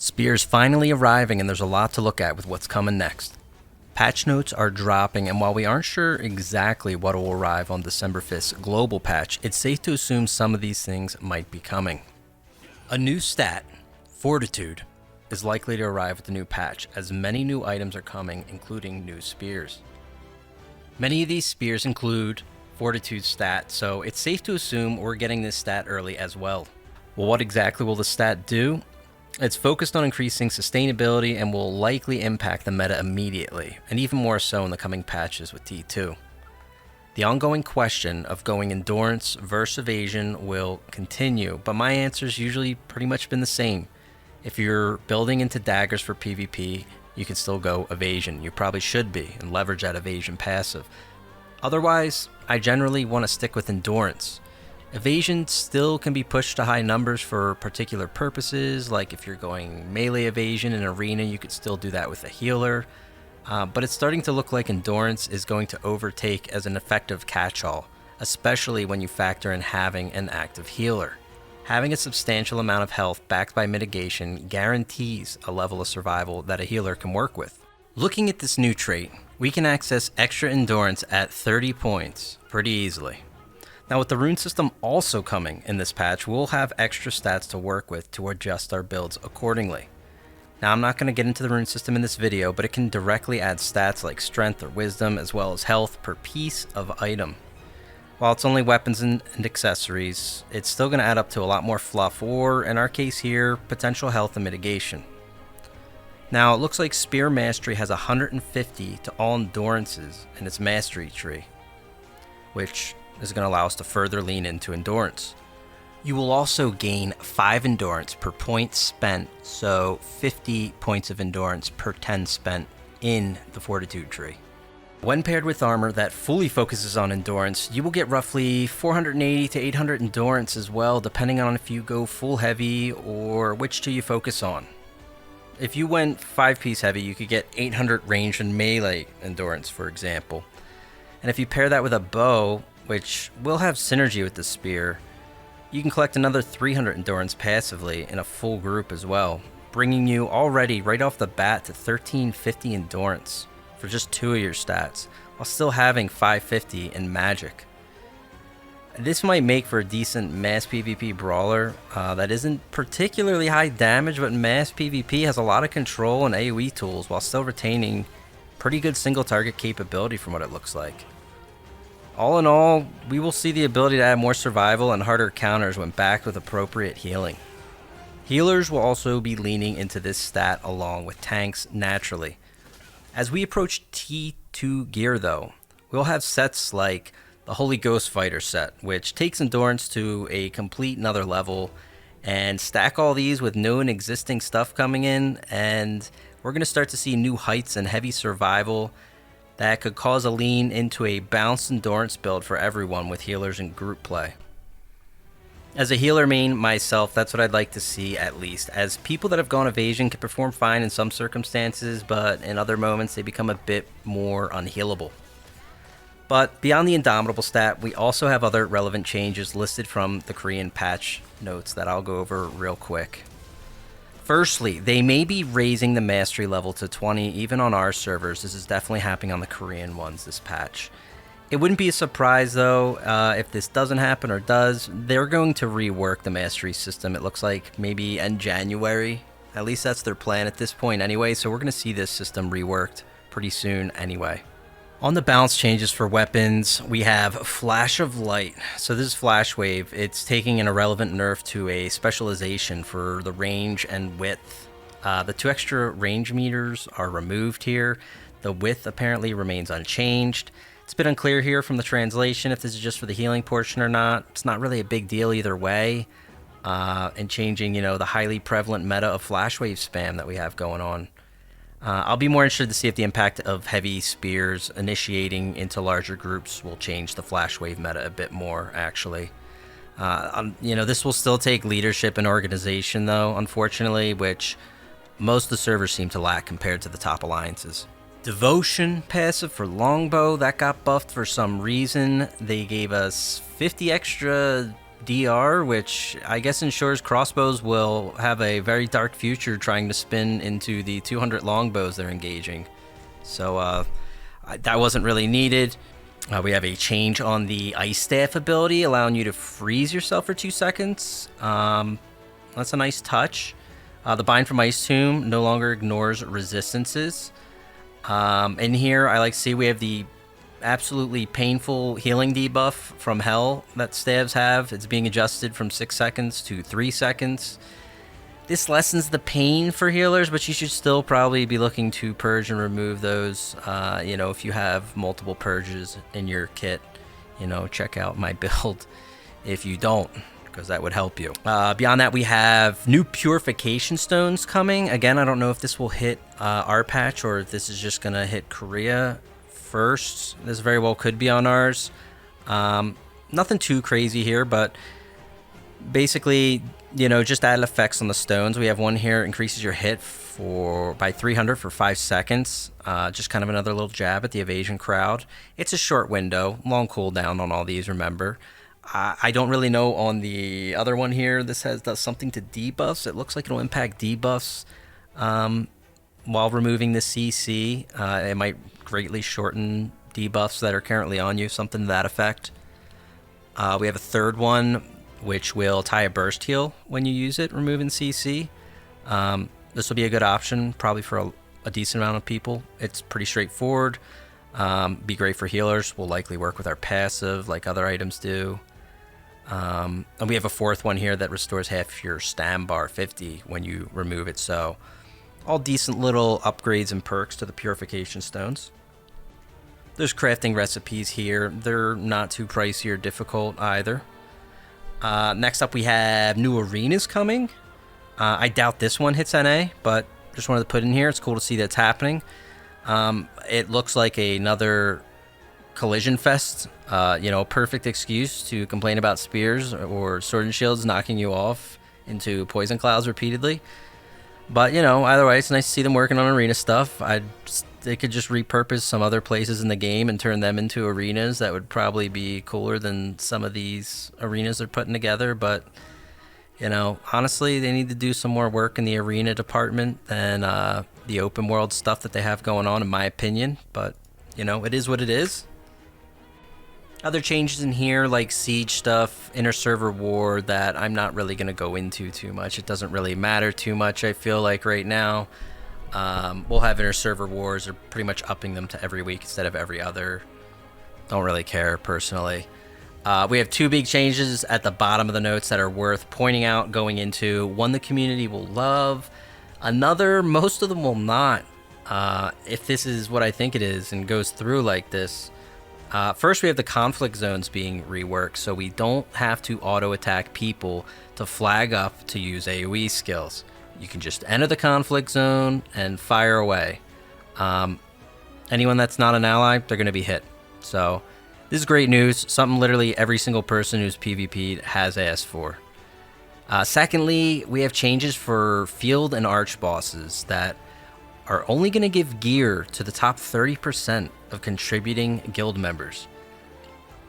Spear's finally arriving, and there's a lot to look at with what's coming next. Patch notes are dropping, and while we aren't sure exactly what will arrive on December 5th's global patch, it's safe to assume some of these things might be coming. A new stat, Fortitude, is likely to arrive with the new patch, as many new items are coming, including new spears. Many of these spears include Fortitude stat, so it's safe to assume we're getting this stat early as well. Well, what exactly will the stat do? It's focused on increasing sustainability and will likely impact the meta immediately, and even more so in the coming patches with T2. The ongoing question of going endurance versus evasion will continue, but my answer's usually pretty much been the same. If you're building into daggers for PvP, you can still go evasion. You probably should be, and leverage that evasion passive. Otherwise, I generally want to stick with endurance. Evasion still can be pushed to high numbers for particular purposes, like if you're going melee evasion in arena, you could still do that with a healer. But it's starting to look like endurance is going to overtake as an effective catch-all, especially when you factor in having an active healer. Having a substantial amount of health backed by mitigation guarantees a level of survival that a healer can work with. Looking at this new trait, we can access extra endurance at 30 points pretty easily. Now, with the rune system also coming in this patch, we'll have extra stats to work with to adjust our builds accordingly. Now, I'm not going to get into the rune system in this video, but it can directly add stats like strength or wisdom, as well as health per piece of item. While it's only weapons and accessories, it's still going to add up to a lot more fluff, or in our case here, potential health and mitigation. Now, it looks like Spear Mastery has 150 to all endurances in its mastery tree, which is going to allow us to further lean into endurance. You will also gain 5 endurance per point spent, so 50 points of endurance per 10 spent in the Fortitude tree. When paired with armor that fully focuses on endurance, you will get roughly 480 to 800 endurance as well, depending on if you go full heavy or which two you focus on. If you went 5-piece heavy, you could get 800 range and melee endurance, for example. And if you pair that with a bow, which will have synergy with the spear, you can collect another 300 endurance passively in a full group as well, bringing you already right off the bat to 1350 endurance for just 2 of your stats, while still having 550 in magic. This might make for a decent mass PvP brawler that isn't particularly high damage, but mass PvP has a lot of control and AoE tools while still retaining pretty good single target capability from what it looks like. All in all, we will see the ability to add more survival and harder counters when backed with appropriate healing. Healers will also be leaning into this stat along with tanks naturally. As we approach T2 gear though, we'll have sets like the Holy Ghost Fighter set, which takes endurance to a complete another level, and stack all these with new and existing stuff coming in, and we're going to start to see new heights and heavy survival that could cause a lean into a balanced endurance build for everyone with healers and group play. As a healer main myself, that's what I'd like to see at least, as people that have gone evasion can perform fine in some circumstances, but in other moments they become a bit more unhealable. But beyond the Indomitable stat, we also have other relevant changes listed from the Korean patch notes that I'll go over real quick. Firstly, they may be raising the mastery level to 20 even on our servers. This is definitely happening on the Korean ones this patch. It wouldn't be a surprise though if this doesn't happen or does. They're going to rework the mastery system, it looks like maybe in January. At least that's their plan at this point anyway, so we're going to see this system reworked pretty soon anyway. On the balance changes for weapons, we have Flash of Light. So this is Flash Wave. It's taking an irrelevant nerf to a specialization for the range and width. The 2 extra range meters are removed here. The width apparently remains unchanged. It's a bit unclear here from the translation if this is just for the healing portion or not. It's not really a big deal either way. And changing, the highly prevalent meta of Flash Wave spam that we have going on. I'll be more interested to see if the impact of heavy spears initiating into larger groups will change the Flash Wave meta a bit more, actually. This will still take leadership and organization, though, unfortunately, which most of the servers seem to lack compared to the top alliances. Devotion passive for Longbow, that got buffed for some reason. They gave us 50 extra TLDR, which I guess ensures crossbows will have a very dark future trying to spin into the 200 longbows they're engaging. So that wasn't really needed. We have a change on the Ice Staff ability, allowing you to freeze yourself for 2 seconds. That's a nice touch. The Bind from Ice Tomb no longer ignores resistances. In here, I like to see we have the absolutely painful healing debuff from Hell that staves have. It's being adjusted from 6 seconds to 3 seconds. This lessens the pain for healers, but you should still probably be looking to purge and remove those. If you have multiple purges in your kit, check out my build if you don't, because that would help you. Beyond that, we have new Purification Stones coming. Again, I don't know if this will hit our patch or if this is just going to hit Korea first. This very well could be on ours. Nothing too crazy here, but basically, just added effects on the stones. We have one here, increases your hit by 300 for 5 seconds. Just kind of another little jab at the Evasion crowd. It's a short window, long cooldown on all these, remember. I don't really know on the other one here. This does something to debuffs. It looks like it'll impact debuffs while removing the CC. It might greatly shorten debuffs that are currently on you, something to that effect. We have a third one, which will tie a burst heal when you use it, removing CC. This will be a good option, probably for a decent amount of people. It's pretty straightforward. Be great for healers. Will likely work with our passive like other items do. And we have a fourth one here that restores half your stam bar 50 when you remove it. So all decent little upgrades and perks to the Purification Stones. There's crafting recipes here. They're not too pricey or difficult either. Next up, we have new arenas coming. I doubt this one hits NA, but just wanted to put in here. It's cool to see that's happening. It looks like another collision fest. Perfect excuse to complain about spears or sword and shields knocking you off into poison clouds repeatedly. But, either way, it's nice to see them working on arena stuff. They could just repurpose some other places in the game and turn them into arenas. That would probably be cooler than some of these arenas they're putting together. But, honestly, they need to do some more work in the arena department than the open world stuff that they have going on, in my opinion. But, it is what it is. Other changes in here, like Siege stuff, Interserver War, that I'm not really going to go into too much. It doesn't really matter too much, I feel like, right now. We'll have Interserver Wars. They're pretty much upping them to every week instead of every other. Don't really care, personally. We have 2 big changes at the bottom of the notes that are worth pointing out going into. One the community will love. Another, most of them will not. If this is what I think it is and goes through like this. First, we have the conflict zones being reworked, so we don't have to auto-attack people to flag up to use AoE skills. You can just enter the conflict zone and fire away. Anyone that's not an ally, they're going to be hit. So this is great news, something literally every single person who's PvP'd has asked for. Secondly, we have changes for field and arch bosses that are only going to give gear to the top 30% of contributing guild members.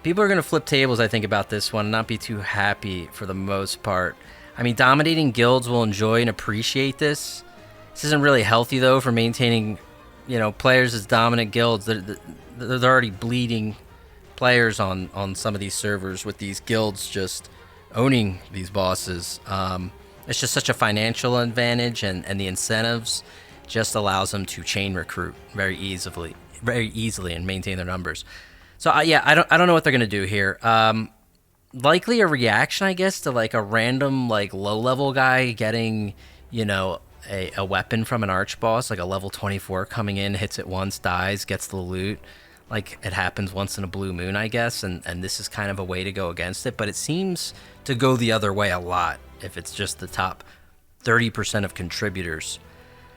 People are going to flip tables, I think, about this one and not be too happy for the most part. I mean, dominating guilds will enjoy and appreciate this. This isn't really healthy, though, for maintaining, players as dominant guilds. They're already bleeding players on some of these servers with these guilds just owning these bosses. It's just such a financial advantage, and the incentives just allows them to chain recruit very easily and maintain their numbers. So I don't know what they're gonna do here. Likely a reaction, I guess, to like a random like low level guy getting a weapon from an ArchBoss, like a level 24 coming in, hits it once, dies, gets the loot. Like it happens once in a blue moon, I guess, and this is kind of a way to go against it. But it seems to go the other way a lot if it's just the top 30% of contributors.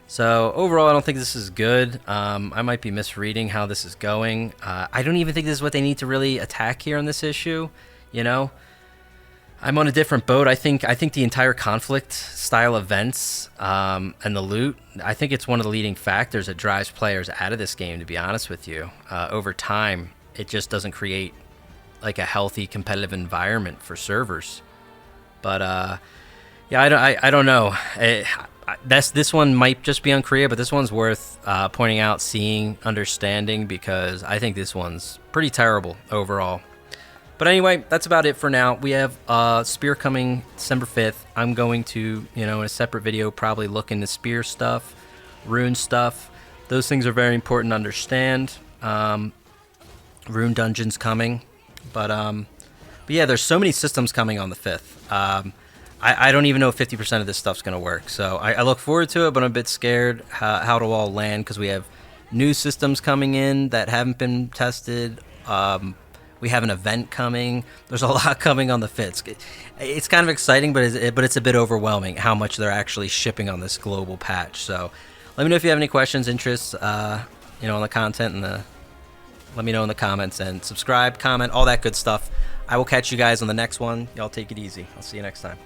So overall, I don't think this is good. I might be misreading how this is going. I don't even think this is what they need to really attack here on this issue. I'm on a different boat. I think the entire conflict style events and the loot, I think it's one of the leading factors that drives players out of this game, to be honest with you. Over time, it just doesn't create like a healthy competitive environment for servers. But yeah, I don't know. This one might just be uncreative, but this one's worth pointing out, seeing, understanding, because I think this one's pretty terrible overall. But anyway, that's about it for now. We have Spear coming December 5th. I'm going to, in a separate video, probably look into Spear stuff, Rune stuff. Those things are very important to understand. Rune dungeons coming. But yeah, there's so many systems coming on the 5th. I don't even know if 50% of this stuff's going to work. So I look forward to it, but I'm a bit scared how it'll all land, because we have new systems coming in that haven't been tested. We have an event coming. There's a lot coming on the 5th. It's kind of exciting, but it's a bit overwhelming how much they're actually shipping on this global patch. So let me know if you have any questions, interests, on the content, and let me know in the comments, and subscribe, comment, all that good stuff. I will catch you guys on the next one. Y'all take it easy. I'll see you next time.